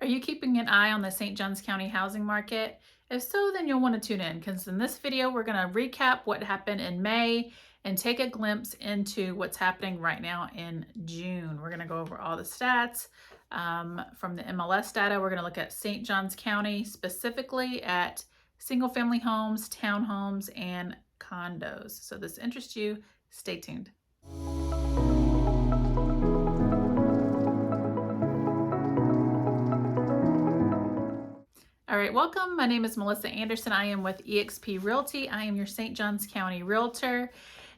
Are you keeping an eye on the St. Johns County housing market? If so, then you'll want to tune in because in this video, we're going to recap what happened in May and take a glimpse into what's happening right now in June. We're going to go over all the stats from the MLS data. We're going to look at St. Johns County, specifically at single family homes, townhomes, and condos. So if this interests you, stay tuned. All right, welcome. My name is Melissa Anderson. I am with eXp Realty. I am your St. Johns County realtor.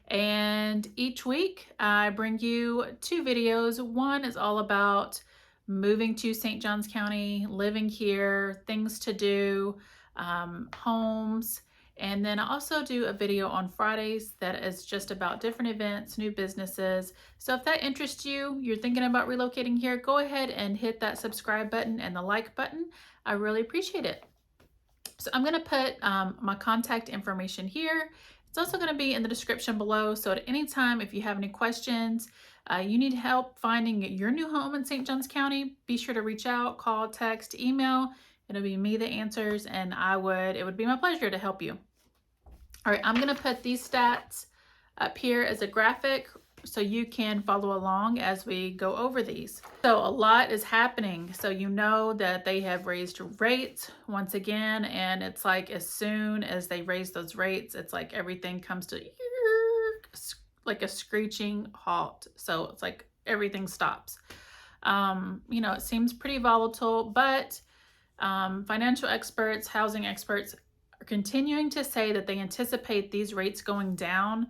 And each week I bring you two videos. One is all about moving to St. Johns County, living here, things to do, homes. And then I also do a video on Fridays that is just about different events, new businesses. So if that interests you, you're thinking about relocating here, go ahead and hit that subscribe button and the like button. I really appreciate it. So I'm going to put my contact information here. It's also going to be in the description below. So at any time, if you have any questions, you need help finding your new home in St. Johns County, be sure to reach out, call, text, email. It'll be me that answers, and it would be my pleasure to help you. All right, I'm going to put these stats up here as a graphic so you can follow along as we go over these. So a lot is happening. So you know that they have raised rates once again, and it's like as soon as they raise those rates, it's like everything comes to like a screeching halt. So it's like everything stops. You know, it seems pretty volatile, but financial experts, housing experts are continuing to say that they anticipate these rates going down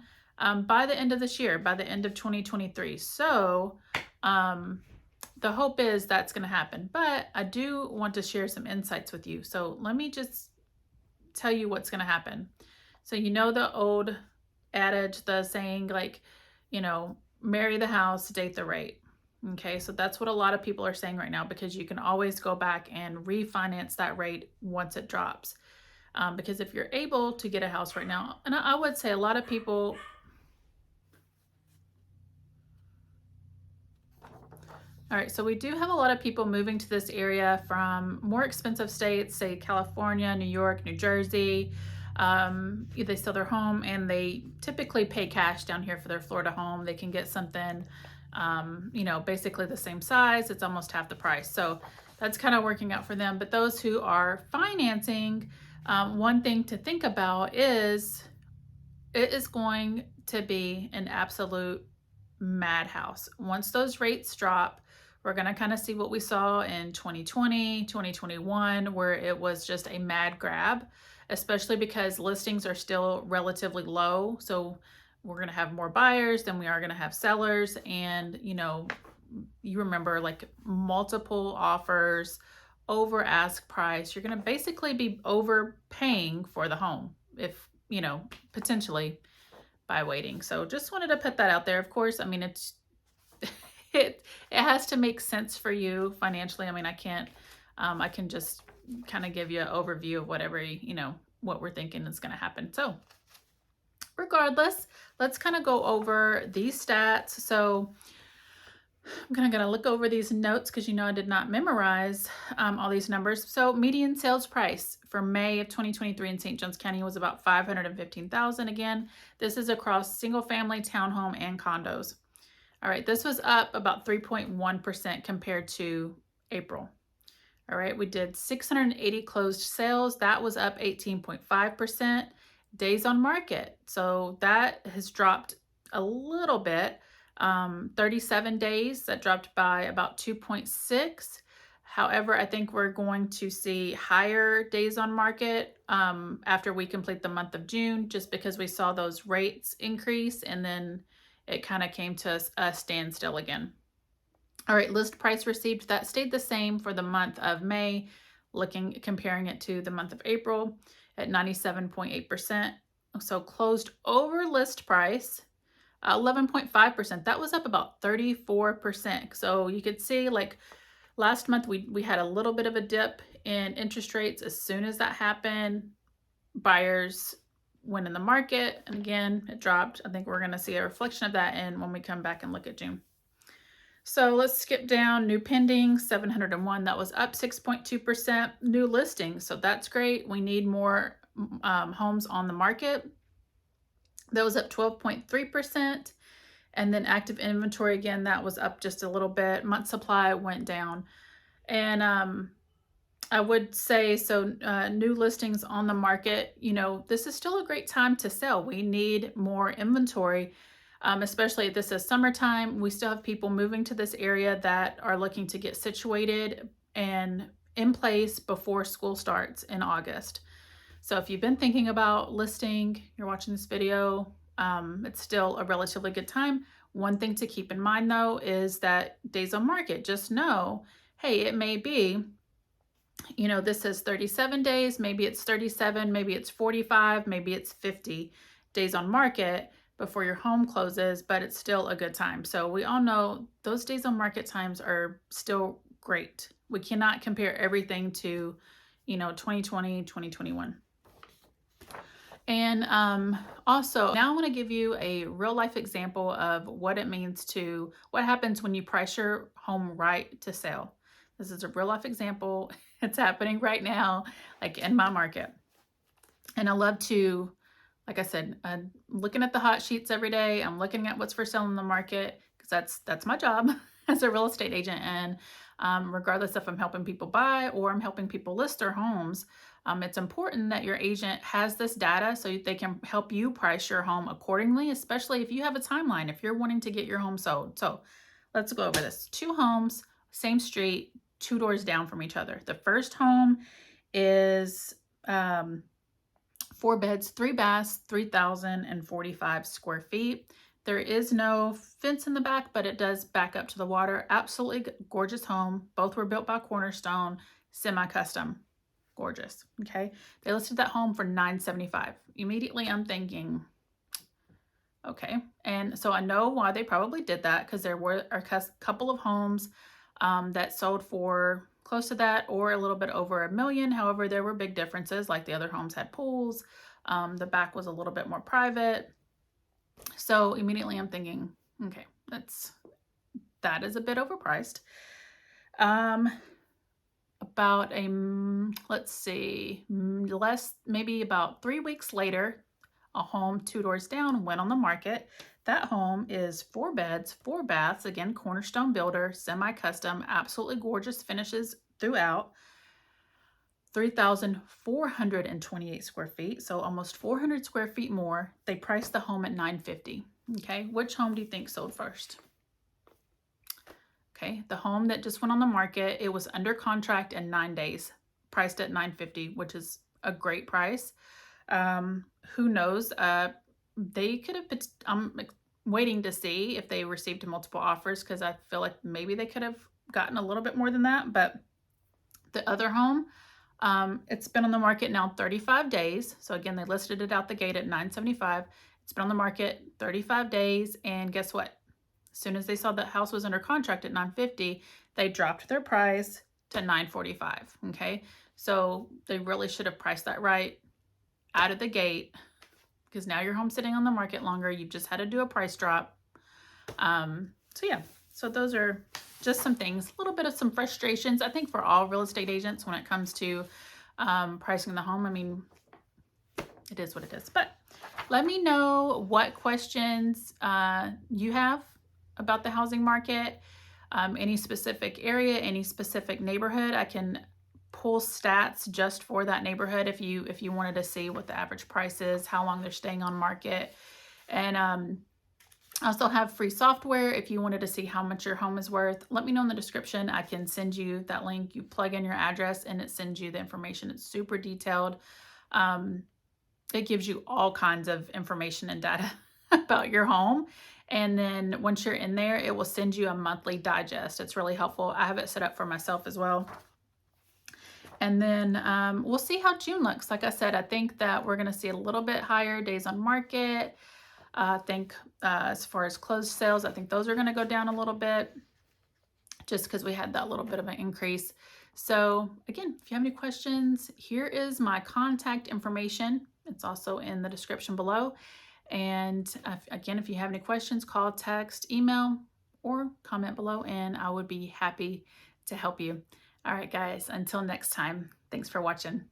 by the end of this year, by the end of 2023. So the hope is that's going to happen. But I do want to share some insights with you. So let me just tell you what's going to happen. So you know the old adage, the saying, like, you know, marry the house, date the rate. Okay, so that's what a lot of people are saying right now, because you can always go back and refinance that rate once it drops. Because if you're able to get a house right now, and I would say a lot of people, all right, so we do have a lot of people moving to this area from more expensive states, say California, New York, New Jersey. They sell their home and they typically pay cash down here for their Florida home. They can get something, you know, basically the same size. It's almost half the price. So that's kind of working out for them. But those who are financing, one thing to think about is it is going to be an absolute madhouse. Once those rates drop, we're going to kind of see what we saw in 2020, 2021, where it was just a mad grab, especially because listings are still relatively low. So we're going to have more buyers than we are going to have sellers. And, you know, you remember, like, multiple offers over ask price. You're going to basically be overpaying for the home if, you know, potentially by waiting. So just wanted to put that out there. Of course, I mean, it's it has to make sense for you financially. I mean, I can just kind of give you an overview of whatever, you know, what we're thinking is going to happen. So regardless, let's kind of go over these stats. So I'm kind of going to look over these notes because, you know, I did not memorize all these numbers. So median sales price for May of 2023 in St. Johns County was about $515,000. Again, this is across single family, townhome, and condos. All right, this was up about 3.1% compared to April. All right, we did 680 closed sales. That was up 18.5%. Days on market. So that has dropped a little bit. 37 days, that dropped by about 2.6. However, I think we're going to see higher days on market after we complete the month of June, just because we saw those rates increase and then it kind of came to a standstill again. All right, list price received, that stayed the same for the month of May, comparing it to the month of April at 97.8%. So closed over list price, 11.5%. That was up about 34%. So you could see, like, last month we had a little bit of a dip in interest rates. As soon as that happened, buyers went in the market, and again, it dropped. I think we're going to see a reflection of that when we come back and look at June. So let's skip down. New pending, 701. That was up 6.2%. New listings. So that's great. We need more homes on the market. That was up 12.3%. And then active inventory, again, that was up just a little bit. Month supply went down. And I would say, so new listings on the market, this is still a great time to sell. We need more inventory, especially if this is summertime. We still have people moving to this area that are looking to get situated and in place before school starts in August. So if you've been thinking about listing, you're watching this video, it's still a relatively good time. One thing to keep in mind though is that days on market, just know, hey, it may be, this is 37 days, maybe it's 37, maybe it's 45, maybe it's 50 days on market before your home closes, but it's still a good time. So we all know those days on market times are still great. We cannot compare everything to, 2020, 2021. And also, now I want to give you a real life example of what it means what happens when you price your home right to sell. This is a real life example. It's happening right now, like in my market. And I love to, like I said, I'm looking at the hot sheets every day. I'm looking at what's for sale in the market because that's my job as a real estate agent. And regardless if I'm helping people buy or I'm helping people list their homes, it's important that your agent has this data so they can help you price your home accordingly, especially if you have a timeline, if you're wanting to get your home sold. So let's go over this. 2 homes, same street, 2 doors down from each other. The first home is 4 beds, 3 baths, 3,045 square feet. There is no fence in the back, but it does back up to the water. Absolutely gorgeous home. Both were built by Cornerstone, semi-custom. Gorgeous. Okay. They listed that home for $975. Immediately I'm thinking, okay. And so I know why they probably did that, because there were a couple of homes that sold for close to that or a little bit over $1 million. However, there were big differences, like the other homes had pools. The back was a little bit more private. So immediately I'm thinking, okay, that is a bit overpriced. About maybe about 3 weeks later, a home 2 doors down went on the market. That home is 4 beds, 4 baths, again, Cornerstone builder, semi-custom, absolutely gorgeous finishes throughout. 3,428 square feet, so almost 400 square feet more. They priced the home at $950. Okay, which home do you think sold first? Okay, the home that just went on the market, it was under contract in 9 days, priced at $950, which is a great price. Who knows? They could have, I'm waiting to see if they received multiple offers, because I feel like maybe they could have gotten a little bit more than that. But the other home, it's been on the market now 35 days. So again, they listed it out the gate at $975. It's been on the market 35 days. And guess what? As soon as they saw that house was under contract at $950, they dropped their price to $945. Okay. So they really should have priced that right out of the gate, because now your home's sitting on the market longer. You've just had to do a price drop. So yeah, so those are just some things, a little bit of some frustrations, I think, for all real estate agents when it comes to pricing the home. I mean, it is what it is. But let me know what questions you have about the housing market, any specific area, any specific neighborhood. I can pull stats just for that neighborhood if you wanted to see what the average price is, how long they're staying on market. And I also have free software if you wanted to see how much your home is worth. Let me know in the description. I can send you that link. You plug in your address and it sends you the information. It's super detailed. It gives you all kinds of information and data about your home. And then once you're in there, it will send you a monthly digest. It's really helpful. I have it set up for myself as well. And then we'll see how June looks. Like I said, I think that we're going to see a little bit higher days on market. I think as far as closed sales, I think those are going to go down a little bit just because we had that little bit of an increase. So again, if you have any questions, here is my contact information. It's also in the description below. And again, if you have any questions, call, text, email, or comment below, and I would be happy to help you. All right, guys, until next time, thanks for watching.